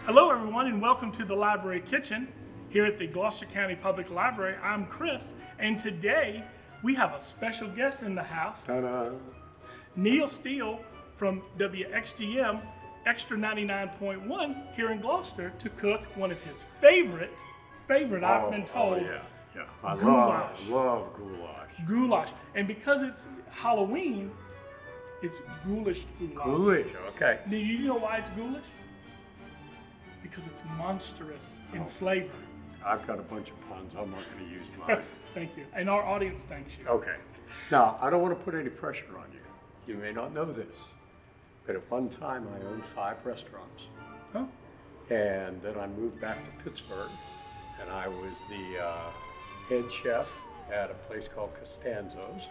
Hello everyone and welcome to the Library Kitchen here at the Gloucester County Public Library. I'm Chris and today we have a special guest in the house. Ta-da. Neal Steele from WXGM Extra 99.1 here in Gloucester to cook one of his favorite I've been told. Yeah. I Goulash. love goulash. Goulash. And because it's Halloween, it's Ghoulish Ghoulash. Ghoulish, okay. Do you know why it's ghoulish? Because it's monstrous in flavor. I've got a bunch of puns. I'm not going to use mine. Thank you. And our audience thanks you. Okay. Now, I don't want to put any pressure on you. You may not know this, but at one time I owned 5 restaurants. Huh? And then I moved back to Pittsburgh, and I was the head chef at a place called Costanzo's,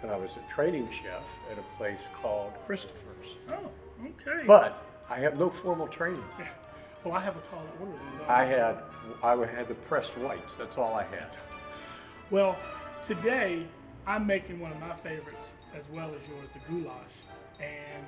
and I was a training chef at a place called Christopher's. Oh, okay. But I have no formal training. Yeah. Well, I have a tall order than that. I had the pressed whites. That's all I had. Well, today I'm making one of my favorites as well as yours, the goulash. And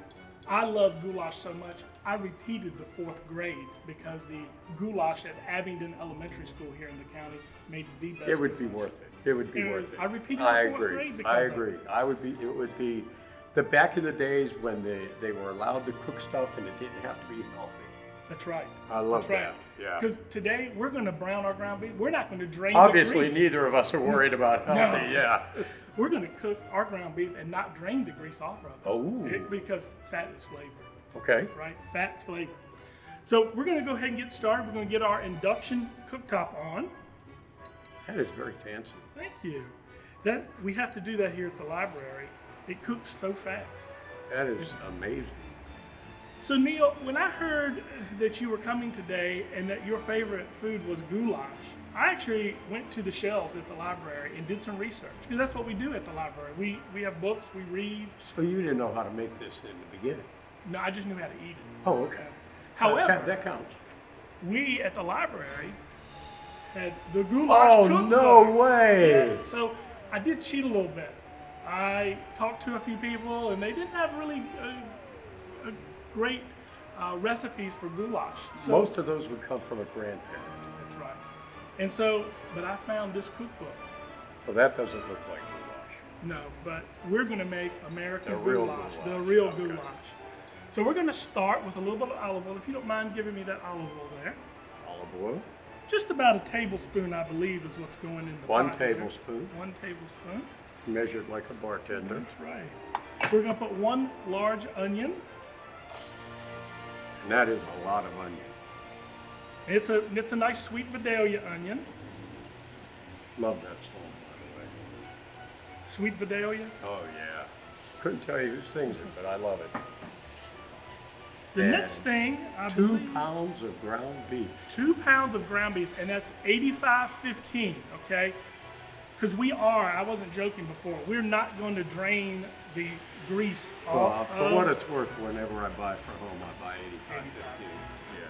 I love goulash so much, I repeated the 4th grade because the goulash at Abingdon Elementary School here in the county made the best. It would be worth it. It would be worth it. I repeated the 4th grade because I agree. It would be the back in the days when they were allowed to cook stuff and it didn't have to be healthy. That's right. I love That's right. that. Yeah. Because today we're going to brown our ground beef. We're not going to drain Obviously, the grease. neither of us are worried about healthy. No. Yeah. We're going to cook our ground beef and not drain the grease off of it. Oh. Because fat is flavor. Okay. Right? Fat's flavor. So we're going to go ahead and get started. We're going to get our induction cooktop on. That is very fancy. Thank you. We have to do that here at the library. It cooks so fast. That is amazing. So Neal, when I heard that you were coming today and that your favorite food was goulash, I actually went to the shelves at the library and did some research. Because that's what we do at the library. We have books, we read. So you didn't know how to make this in the beginning? No, I just knew how to eat it. Oh, okay. However, that counts. we at the library had the goulash cookbook. No way! Yeah, so I did cheat a little bit. I talked to a few people and they didn't have really great recipes for goulash. So, Most of those would come from a grandparent. that's right. And so, but I found this cookbook. Well, that doesn't look like goulash. No, but we're going to make American The real goulash, the goulash. real Okay. goulash. So we're going to start with a little bit of olive oil. If you don't mind giving me that olive oil there. Olive oil. Just about a tablespoon, I believe, is what's going in the One pot here. tablespoon. 1 tablespoon. Measured like a bartender. That's right. We're going to put 1 large onion. And that is a lot of onion. It's a nice sweet Vidalia onion. Love that song, by the way. Sweet Vidalia. Oh, yeah. Couldn't tell you who sings it, but I love it. The And next thing, I 2 believe, pounds of ground beef. 2 pounds of ground beef, and that's 85.15, okay? Because I wasn't joking before, we're not going to drain the grease Well, off for what it's worth, whenever I buy for home, I buy 85.15. Yeah.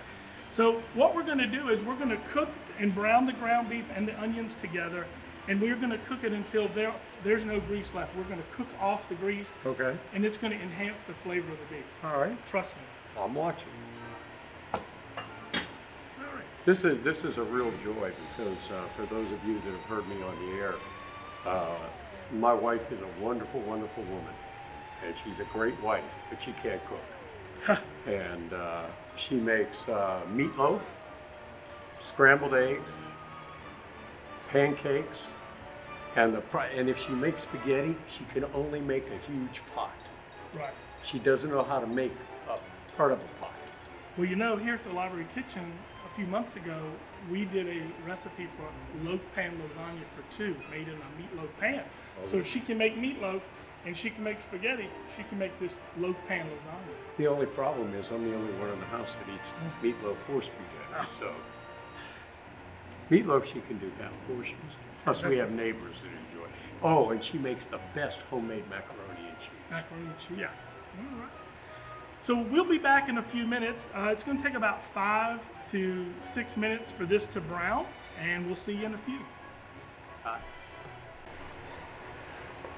So what we're going to do is we're going to cook and brown the ground beef and the onions together, and we're going to cook it until there's no grease left. We're going to cook off the grease, Okay. and it's going to enhance the flavor of the beef. All right. Trust me. I'm watching. All right. This is a real joy because for those of you that have heard me on the air, my wife is a wonderful, wonderful woman, and she's a great wife, but she can't cook. And she makes meatloaf, scrambled eggs, pancakes, and if she makes spaghetti, she can only make a huge pot. Right. She doesn't know how to make a part of a pot. Well, you know, here at the Library Kitchen, a few months ago, we did a recipe for loaf pan lasagna for 2, made in a meatloaf pan. Oh. So if she can make meatloaf and she can make spaghetti, she can make this loaf pan lasagna. The only problem is I'm the only one in the house that eats meatloaf or spaghetti. So meatloaf she can do half portions. Plus we have neighbors that enjoy. Oh, and she makes the best homemade macaroni and cheese. Macaroni and cheese. Yeah. All right. So we'll be back in a few minutes. It's going to take about 5 to 6 minutes for this to brown, and we'll see you in a few.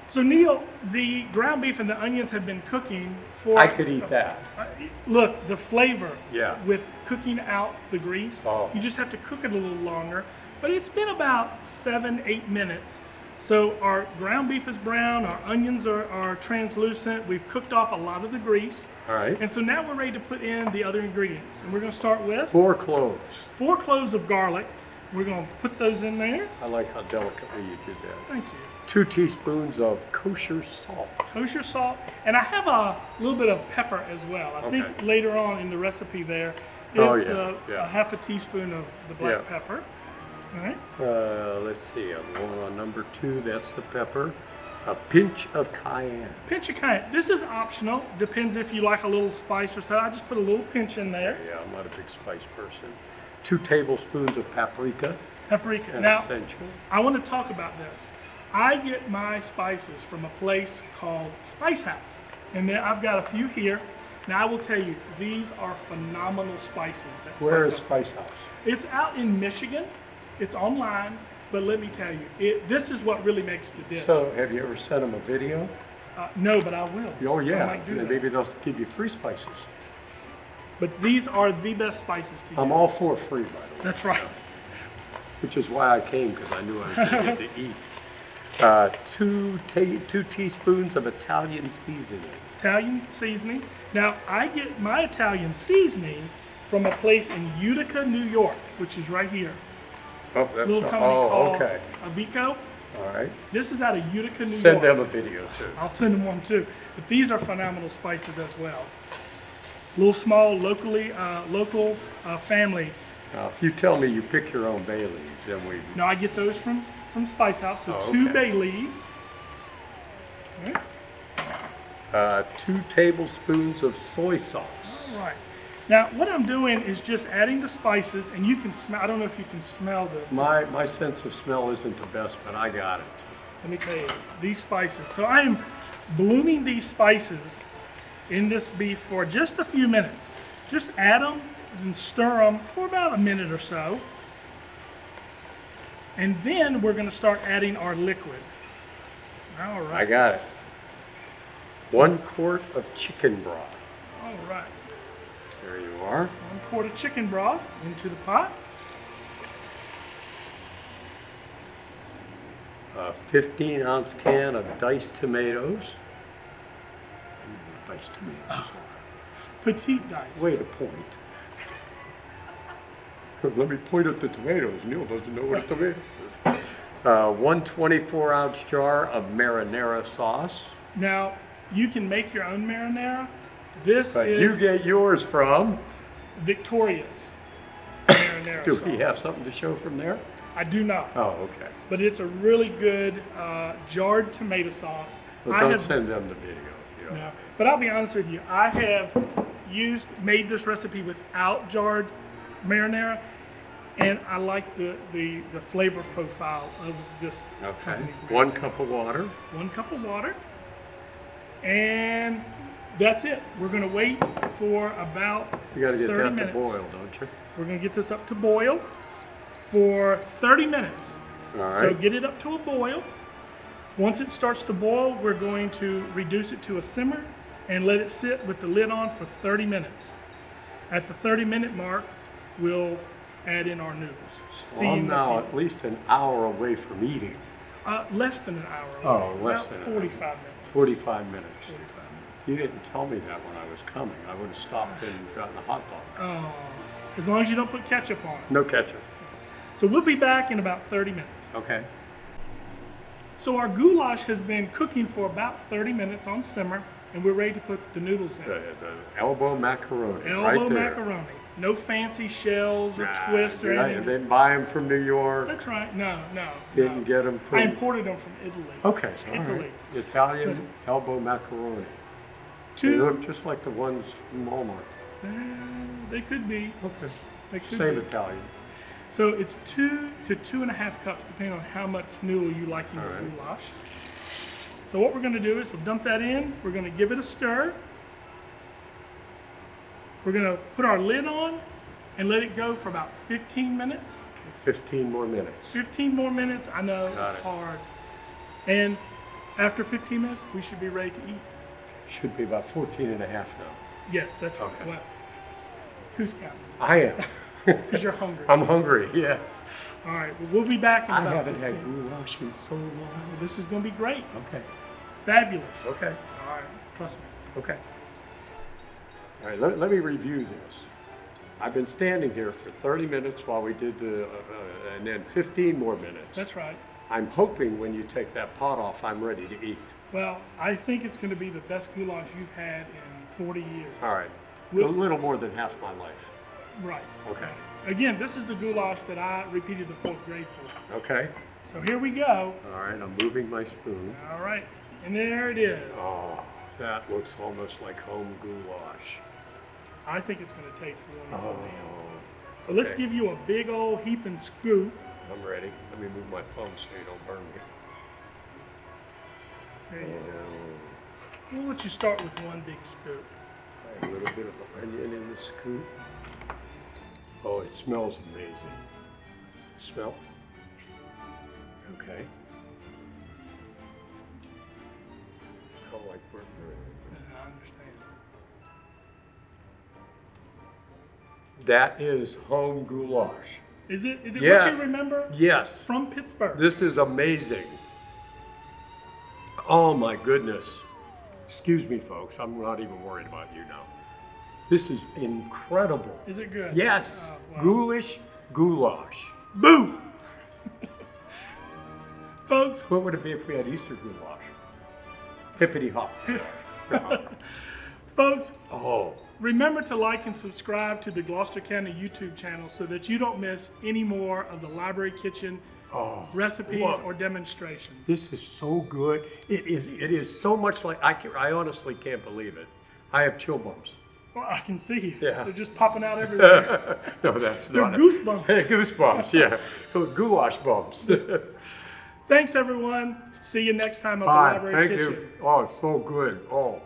So Neal, the ground beef and the onions have been cooking for... I could eat that. Look, the flavor Yeah. with cooking out the grease, Oh. you just have to cook it a little longer. But it's been about 7-8 minutes. So our ground beef is brown, our onions are translucent, we've cooked off a lot of the grease. All right. And so now we're ready to put in the other ingredients. And we're going to start with 4 cloves. 4 cloves of garlic. We're going to put those in there. I like how delicately you did that. Thank you. 2 teaspoons of kosher salt. Kosher salt, and I have a little bit of pepper as well. I think Okay. later on in the recipe there, Oh, it's yeah. a half a teaspoon of the black Yeah. pepper. All right. Let's see, I'm going on number 2. That's the pepper. A pinch of cayenne. Pinch of cayenne. This is optional. Depends if you like a little spice or so. I just put a little pinch in there. Yeah, I'm not a big spice person. 2 tablespoons of paprika. Paprika. An Now, essential. I want to talk about this. I get my spices from a place called Spice House, and then I've got a few here. Now I will tell you, these are phenomenal spices. That Where is Spice House. Spice House? It's out in Michigan. It's online, but let me tell you, this is what really makes the dish. So, have you ever sent them a video? No, but I will. Oh I yeah, might do that. maybe they'll give you free spices. But these are the best spices to use. I'm all for free, by the way. That's right. Which is why I came, because I knew I was going to get to eat. 2 teaspoons of Italian seasoning. Italian seasoning. Now, I get my Italian seasoning from a place in Utica, New York, which is right here. Oh, A little company called okay. Avico. All right. This is out of Utica, New Send York. them a video too. I'll send them one too. But these are phenomenal spices as well. Little small, local family. Now, if you tell me you pick your own bay leaves, then we. Now I get those from Spice House. So Oh, 2 okay. bay leaves. All right. 2 tablespoons of soy sauce. All right. Now what I'm doing is just adding the spices, and you can smell. I don't know if you can smell this. My sense of smell isn't the best, but I got it. Let me tell you, these spices. So I am blooming these spices in this beef for just a few minutes. Just add them and stir them for about a minute or so. And then we're going to start adding our liquid. All I right. got it. 1 quart of chicken broth. All right. There you are. 1 quart of chicken broth into the pot. A 15-ounce can of diced tomatoes. Diced tomatoes. Petite dice. Way to point. Let me point at the tomatoes. Neal doesn't know what a tomato is. 1 24-ounce jar of marinara sauce. Now, you can make your own marinara. This But is you get yours from. Victoria's marinara Do sauce. we have something to show from there? I do not. Oh, okay. But it's a really good jarred tomato sauce. Well, don't send them the video. If you don't. No, but I'll be honest with you. I have made this recipe without jarred marinara, and I like the flavor profile of this Okay. company's marinara. 1 cup of water. 1 cup of water, and that's it. We're going to wait for about You got to get 30 that minutes. to boil, don't you? We're going to get this up to boil for 30 minutes. All So right. get it up to a boil. Once it starts to boil, we're going to reduce it to a simmer and let it sit with the lid on for 30 minutes. At the 30-minute mark, we'll add in our noodles. Well, I'm now at least an hour away from eating. Less than an hour. Oh, away. less About than an 45 hour. minutes. 45 minutes. 45 minutes. You didn't tell me that when I was coming. I would have stopped and gotten a hot dog. Oh, as long as you don't put ketchup on it. No ketchup. So we'll be back in about 30 minutes. Okay. So our goulash has been cooking for about 30 minutes on simmer, and we're ready to put the noodles in. The elbow macaroni. Elbow right there. macaroni. No fancy shells or Nah, twists or I anything. didn't buy them from New York. That's right. No. Didn't get them from. I imported them from Italy. Okay. All Italy. right. Italian elbow macaroni. They Two. look just like the ones from Walmart. They could be. Okay. They could Same be. Italian. So it's 2 to 2.5 cups, depending on how much noodle you like in your All right. goulash. So what we're going to do is we'll dump that in. We're going to give it a stir. We're going to put our lid on and let it go for about 15 minutes. 15 more minutes. 15 more minutes. I know Got it's it. hard. And After 15 minutes, we should be ready to eat. Should be about 14 and a half now. Yes, that's right. Okay. Well, who's counting? I am. Because you're hungry. I'm hungry, yes. All right, well, we'll be back in I about haven't 15. had goulash in so long. Well, this is going to be great. Okay, Fabulous. okay, All right, trust me. okay. All right, let me review this. I've been standing here for 30 minutes while we did the, and then 15 more minutes. That's right. I'm hoping when you take that pot off, I'm ready to eat. Well, I think it's going to be the best goulash you've had in 40 years. All right, a We'll- little more than half my life. Right. Okay. Again, this is the goulash that I repeated the 4th grade for. Okay. So here we go. All right, I'm moving my spoon. All right, and there it is. Oh, that looks almost like home goulash. I think it's going to taste wonderful, Oh, Neal. So let's okay. give you a big old heaping scoop. I'm ready. Let me move my phone so you don't burn me. There you go. Oh, We'll let you start with one big scoop. a little bit of onion in the scoop. Oh, it smells amazing. Smell? Okay. I don't like burnt I understand. That is home goulash. Is it Yes. what you remember Yes. from Pittsburgh? This is amazing. Oh my goodness. Excuse me, folks. I'm not even worried about you now. This is incredible. Is it good? Yes. Wow. Ghoulish Ghoulash. Boom! Folks, What would it be if we had Easter goulash? Hippity hop. folks, Oh, remember to like and subscribe to the Gloucester County YouTube channel so that you don't miss any more of the Library Kitchen recipes look. or demonstrations. this is so good. It is so much like, I honestly can't believe it. I have chill bumps. Well, I can see. Yeah. They're just popping out everywhere. No, that's They're not it. goosebumps. Goosebumps, yeah. Goulash bumps. Thanks, everyone. See you next time at the Bye. Library Thank Kitchen. you. Oh, it's so good. Oh.